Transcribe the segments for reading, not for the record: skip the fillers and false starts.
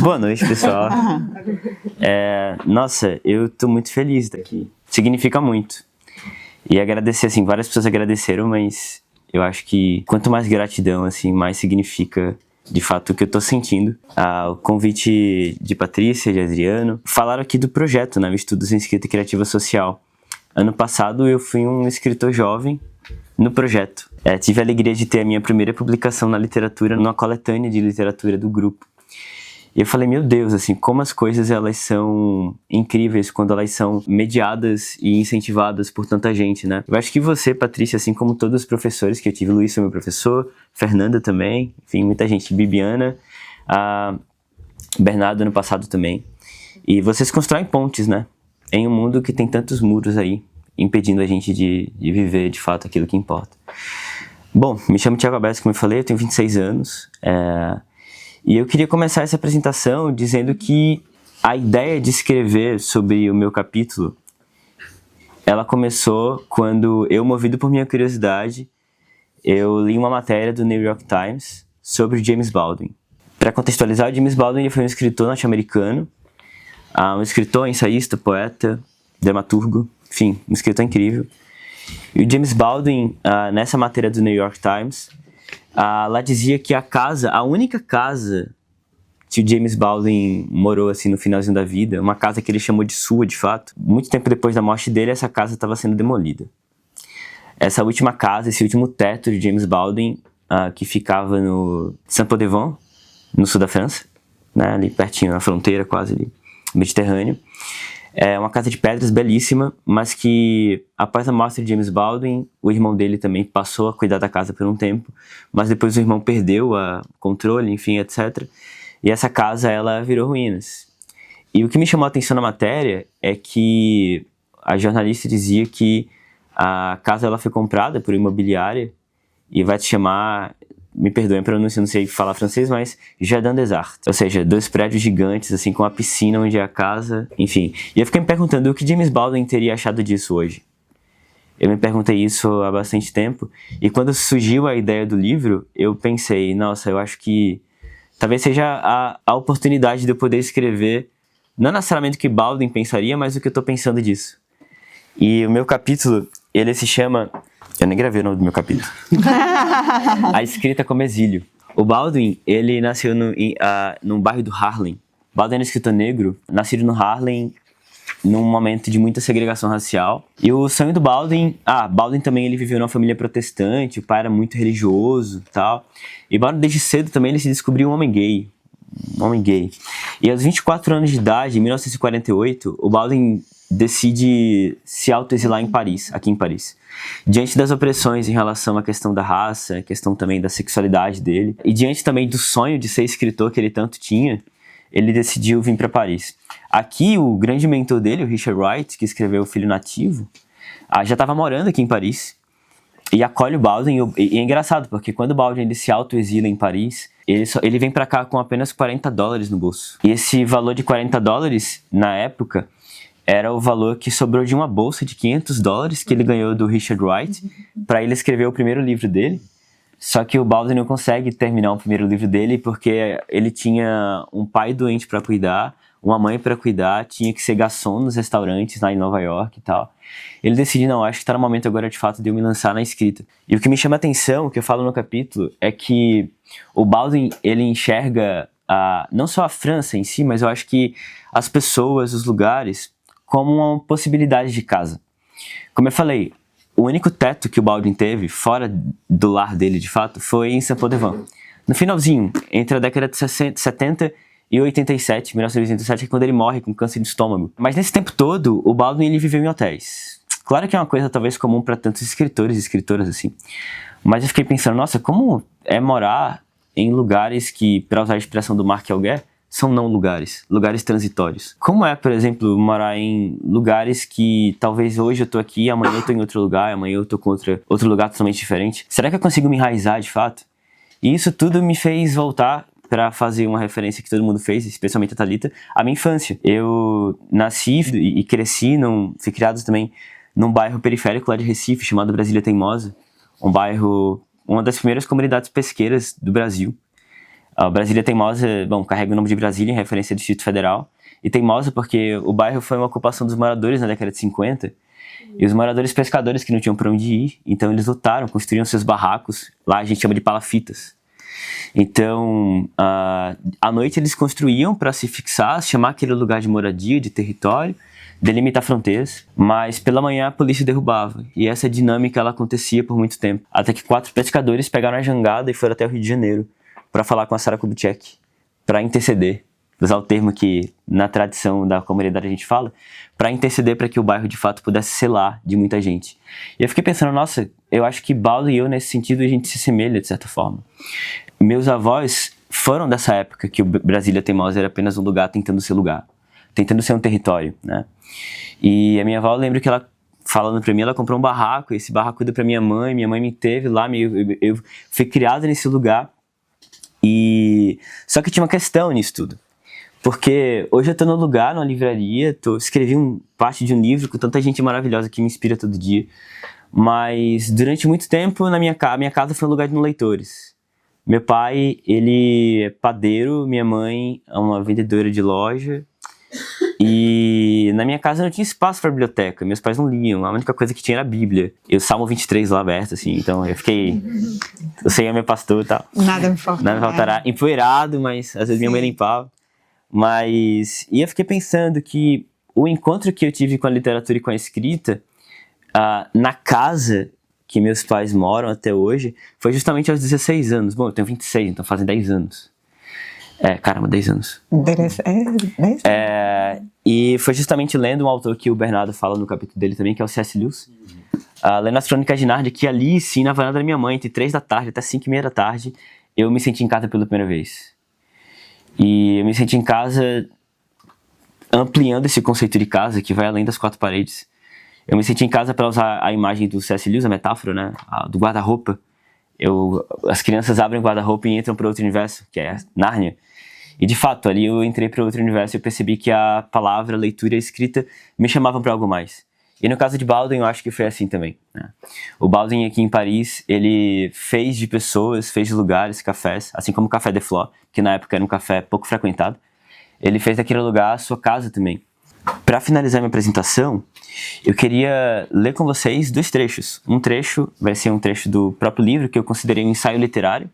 Boa noite, pessoal. Nossa, eu tô muito feliz daqui. Significa muito. E agradecer, assim, várias pessoas agradeceram, mas eu acho que quanto mais gratidão, assim, mais significa de fato o que eu tô sentindo. O convite de Patrícia, de Adriano, falaram aqui do projeto, né, o Estudos em Escrita Criativa Social. Ano passado eu fui um escritor jovem no projeto. Tive a alegria de ter a minha primeira publicação na literatura, numa coletânea de literatura do grupo. E eu falei, meu Deus, assim, como as coisas elas são incríveis quando elas são mediadas e incentivadas por tanta gente, né? Eu acho que você, Patrícia, assim como todos os professores que eu tive, Luiz foi meu professor, Fernanda também, enfim, muita gente, Bibiana, Bernardo ano passado também. E vocês constroem pontes, né? Em um mundo que tem tantos muros aí, impedindo a gente de viver, de fato, aquilo que importa. Bom, me chamo Thiago Abes, como eu falei, eu tenho 26 anos, e eu queria começar essa apresentação dizendo que a ideia de escrever sobre o meu capítulo, ela começou quando eu, movido por minha curiosidade, eu li uma matéria do New York Times sobre o James Baldwin. Para contextualizar, o James Baldwin ele foi um escritor norte-americano, um escritor, ensaísta, poeta, dramaturgo, enfim, um escritor incrível. E o James Baldwin, nessa matéria do New York Times, lá dizia que a única casa que o James Baldwin morou assim no finalzinho da vida, uma casa que ele chamou de sua, de fato, muito tempo depois da morte dele, essa casa estava sendo demolida. Essa última casa, esse último teto de James Baldwin, que ficava no Saint-Paul-de-Vence, no sul da França, né, ali pertinho na fronteira, quase ali, Mediterrâneo. É uma casa de pedras belíssima, mas que após a morte de James Baldwin, o irmão dele também passou a cuidar da casa por um tempo, mas depois o irmão perdeu o controle, enfim, etc. E essa casa, ela virou ruínas. E o que me chamou a atenção na matéria é que a jornalista dizia que a casa ela foi comprada por imobiliária e vai se chamar, me perdoem a pronúncia, não sei falar francês, mas Jardin des Arts. Ou seja, 2 prédios gigantes, assim, com a piscina onde é a casa, enfim. E eu fiquei me perguntando o que James Baldwin teria achado disso hoje. Eu me perguntei isso há bastante tempo, e quando surgiu a ideia do livro, eu pensei, nossa, eu acho que talvez seja a oportunidade de eu poder escrever, não necessariamente o que Baldwin pensaria, mas o que eu tô pensando disso. E o meu capítulo, ele se chama... Eu nem gravei o nome do meu capítulo. A Escrita como Exílio. O Baldwin, ele nasceu num bairro do Harlem. Baldwin era um escritor negro, nascido no Harlem num momento de muita segregação racial. E o sonho do Baldwin... Baldwin também ele viveu numa família protestante, o pai era muito religioso e tal. E Baldwin, desde cedo também, ele se descobriu um homem gay. E aos 24 anos de idade, em 1948, o Baldwin decide se autoexilar em Paris, aqui em Paris. Diante das opressões em relação à questão da raça, a questão também da sexualidade dele, e diante também do sonho de ser escritor que ele tanto tinha, ele decidiu vir para Paris. Aqui, o grande mentor dele, o Richard Wright, que escreveu O Filho Nativo, já estava morando aqui em Paris, e acolhe o Baldwin. E é engraçado, porque quando o Baldwin ele se autoexila em Paris, ele vem para cá com apenas $40 no bolso. E esse valor de $40, na época, era o valor que sobrou de uma bolsa de $500 que ele ganhou do Richard Wright para ele escrever o primeiro livro dele. Só que o Baldwin não consegue terminar o primeiro livro dele porque ele tinha um pai doente para cuidar, uma mãe para cuidar, tinha que ser garçom nos restaurantes lá em Nova York e tal. Ele decide, não, acho que está no momento agora de fato de eu me lançar na escrita. E o que me chama a atenção, o que eu falo no capítulo, é que o Baldwin, ele enxerga não só a França em si, mas eu acho que as pessoas, os lugares, como uma possibilidade de casa. Como eu falei, o único teto que o Baldwin teve, fora do lar dele de fato, foi em Saint-Paul-de-Vence. No finalzinho, entre a década de 70 e 87, 1987, é quando ele morre com câncer de estômago. Mas nesse tempo todo, o Baldwin ele viveu em hotéis. Claro que é uma coisa talvez comum para tantos escritores e escritoras assim. Mas eu fiquei pensando, nossa, como é morar em lugares que, para usar a expressão do Marc Elguer, são não lugares, lugares transitórios. Como é, por exemplo, morar em lugares que talvez hoje eu tô aqui, amanhã eu tô em outro lugar, amanhã eu tô com outro lugar totalmente diferente? Será que eu consigo me enraizar de fato? E isso tudo me fez voltar para fazer uma referência que todo mundo fez, especialmente a Thalita, à minha infância. Eu nasci e cresci, fui criado também num bairro periférico lá de Recife, chamado Brasília Teimosa, um bairro, uma das primeiras comunidades pesqueiras do Brasil. A Brasília Teimosa, bom, carrega o nome de Brasília em referência ao Distrito Federal. E Teimosa porque o bairro foi uma ocupação dos moradores na década de 50. E os moradores pescadores que não tinham para onde ir, então eles lutaram, construíam seus barracos. Lá a gente chama de palafitas. Então, à noite eles construíam para se fixar, chamar aquele lugar de moradia, de território, delimitar fronteiras, mas pela manhã a polícia derrubava. E essa dinâmica ela acontecia por muito tempo. Até que 4 pescadores pegaram a jangada e foram até o Rio de Janeiro para falar com a Sara Kubitschek, para interceder, usar o termo que na tradição da comunidade a gente fala, para interceder para que o bairro de fato pudesse selar de muita gente. E eu fiquei pensando, nossa, eu acho que Baldwin e eu nesse sentido a gente se assemelha de certa forma. Meus avós foram dessa época que o Brasília Teimosa era apenas um lugar tentando ser lugar, tentando ser um território, né? E a minha avó, eu lembro que ela, falando pra mim, ela comprou um barraco, e esse barraco deu pra minha mãe me teve lá, eu fui criado nesse lugar, e só que tinha uma questão nisso tudo, porque hoje eu tô no lugar, numa livraria, escrevi parte de um livro com tanta gente maravilhosa que me inspira todo dia, mas durante muito tempo minha casa foi um lugar de não leitores. Meu pai, ele é padeiro, minha mãe é uma vendedora de loja. E na minha casa não tinha espaço para biblioteca, meus pais não liam, a única coisa que tinha era a Bíblia. E o Salmo 23 lá aberto, assim, então eu fiquei... O Senhor é meu pastor e tal. Nada me faltará. Nada me faltará. Empoeirado, mas às vezes minha mãe limpava. Mas... E eu fiquei pensando que o encontro que eu tive com a literatura e com a escrita, na casa que meus pais moram até hoje, foi justamente aos 16 anos. Bom, eu tenho 26, então fazem 10 anos. Caramba, 10 anos. 10 anos. E foi justamente lendo um autor que o Bernardo fala no capítulo dele também, que é o C.S. Lewis. Lendo as Crônicas de Nárnia, que ali, sim, na varanda da minha mãe, entre 3 da tarde até 5:30 da tarde, eu me senti em casa pela primeira vez. E eu me senti em casa ampliando esse conceito de casa, que vai além das 4 paredes. Eu me senti em casa para usar a imagem do C.S. Lewis, a metáfora, né, do guarda-roupa. As crianças abrem o guarda-roupa e entram para outro universo, que é Nárnia. E de fato, ali eu entrei para outro universo e eu percebi que a palavra, a leitura e a escrita me chamavam para algo mais. E no caso de Baldwin, eu acho que foi assim também, né? O Baldwin aqui em Paris, ele fez de pessoas, fez de lugares, cafés, assim como o Café de Flore, que na época era um café pouco frequentado. Ele fez daquele lugar a sua casa também. Para finalizar minha apresentação, eu queria ler com vocês 2 trechos. Um trecho vai ser um trecho do próprio livro, que eu considerei um ensaio literário,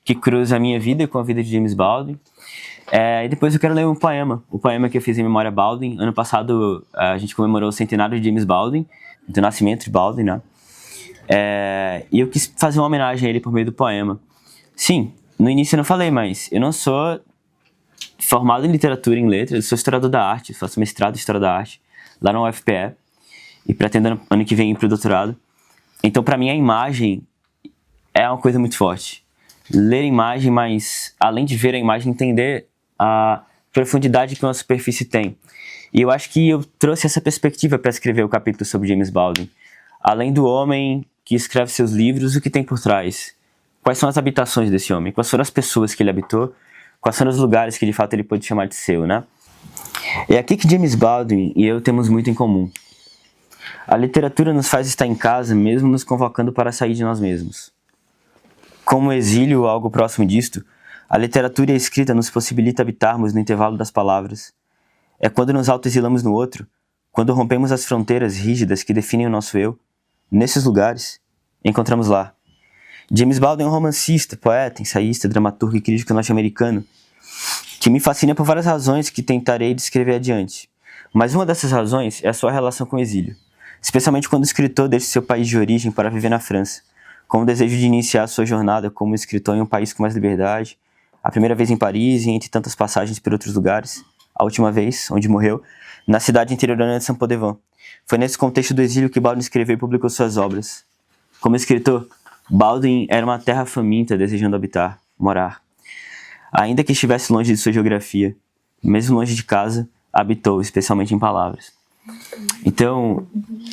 que cruza a minha vida com a vida de James Baldwin. E depois eu quero ler o poema que eu fiz em memória a Baldwin. Ano passado a gente comemorou o centenário de James Baldwin, do nascimento de Baldwin, né? E eu quis fazer uma homenagem a ele por meio do poema. Sim, no início eu não falei, mas eu não sou formado em literatura e em letras, eu sou historiador da arte, faço mestrado em História da Arte, lá na UFPE, e pretendo ano que vem ir para o doutorado. Então, para mim, a imagem é uma coisa muito forte. Ler a imagem, mas além de ver a imagem, entender a profundidade que uma superfície tem. E eu acho que eu trouxe essa perspectiva para escrever o capítulo sobre James Baldwin. Além do homem que escreve seus livros, o que tem por trás? Quais são as habitações desse homem? Quais foram as pessoas que ele habitou? Quais são os lugares que de fato ele pode chamar de seu, né? É aqui que James Baldwin e eu temos muito em comum. A literatura nos faz estar em casa, mesmo nos convocando para sair de nós mesmos. Como o exílio ou algo próximo disto, a literatura e a escrita nos possibilita habitarmos no intervalo das palavras. É quando nos autoexilamos no outro, quando rompemos as fronteiras rígidas que definem o nosso eu, nesses lugares, encontramos lá. James Baldwin é um romancista, poeta, ensaísta, dramaturgo e crítico norte-americano, que me fascina por várias razões que tentarei descrever adiante. Mas uma dessas razões é a sua relação com o exílio, especialmente quando o escritor deixa seu país de origem para viver na França, com o desejo de iniciar sua jornada como escritor em um país com mais liberdade, a primeira vez em Paris e entre tantas passagens por outros lugares, a última vez, onde morreu, na cidade interiorana de Saint-Paul-de-Vence. Foi nesse contexto do exílio que Baldwin escreveu e publicou suas obras. Como escritor, Baldwin era uma terra faminta desejando habitar, morar. Ainda que estivesse longe de sua geografia, mesmo longe de casa, habitou, especialmente em palavras. Então,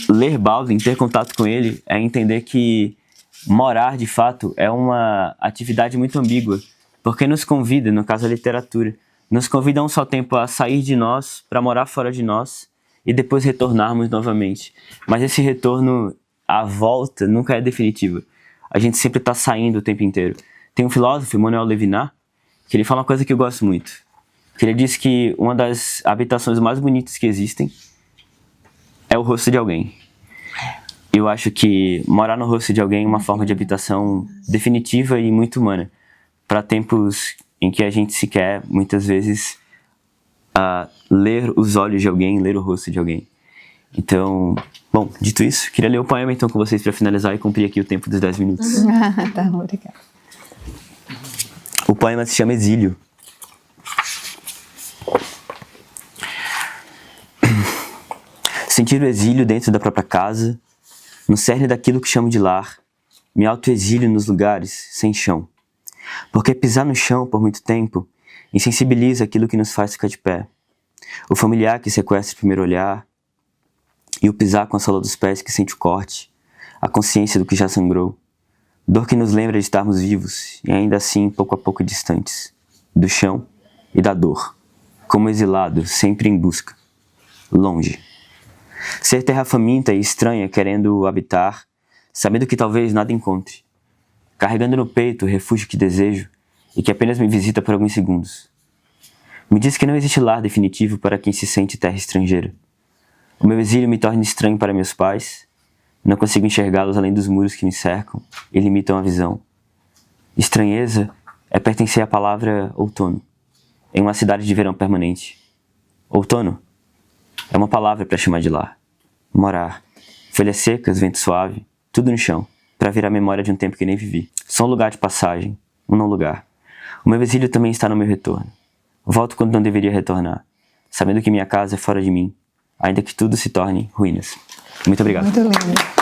ler Baldwin, ter contato com ele, é entender que morar, de fato, é uma atividade muito ambígua, porque nos convida, no caso a literatura, nos convida a um só tempo a sair de nós, para morar fora de nós, e depois retornarmos novamente. Mas esse retorno, a volta, nunca é definitiva. A gente sempre está saindo o tempo inteiro. Tem um filósofo, Emmanuel Levinas, que ele fala uma coisa que eu gosto muito. Que ele diz que uma das habitações mais bonitas que existem é o rosto de alguém. Eu acho que morar no rosto de alguém é uma forma de habitação definitiva e muito humana, para tempos em que a gente se quer, muitas vezes, ler os olhos de alguém, ler o rosto de alguém. Então, bom, dito isso, queria ler o poema então com vocês para finalizar e cumprir aqui o tempo dos 10 minutos. Tá, obrigada. O poema se chama Exílio. Sentir o exílio dentro da própria casa, no cerne daquilo que chamo de lar, me autoexílio nos lugares sem chão. Porque pisar no chão por muito tempo insensibiliza aquilo que nos faz ficar de pé. O familiar que sequestra o primeiro olhar, e o pisar com a sola dos pés que sente o corte, a consciência do que já sangrou. Dor que nos lembra de estarmos vivos e ainda assim pouco a pouco distantes, do chão e da dor, como exilado, sempre em busca, longe. Ser terra faminta e estranha querendo habitar, sabendo que talvez nada encontre, carregando no peito o refúgio que desejo e que apenas me visita por alguns segundos. Me diz que não existe lar definitivo para quem se sente terra estrangeira. O meu exílio me torna estranho para meus pais, não consigo enxergá-los além dos muros que me cercam e limitam a visão. Estranheza é pertencer à palavra outono, em uma cidade de verão permanente. Outono é uma palavra para chamar de lar. Morar, folhas secas, vento suave, tudo no chão, para virar a memória de um tempo que nem vivi. Só um lugar de passagem, um não lugar. O meu exílio também está no meu retorno. Volto quando não deveria retornar, sabendo que minha casa é fora de mim, ainda que tudo se torne ruínas. Muito obrigado. Muito lindo.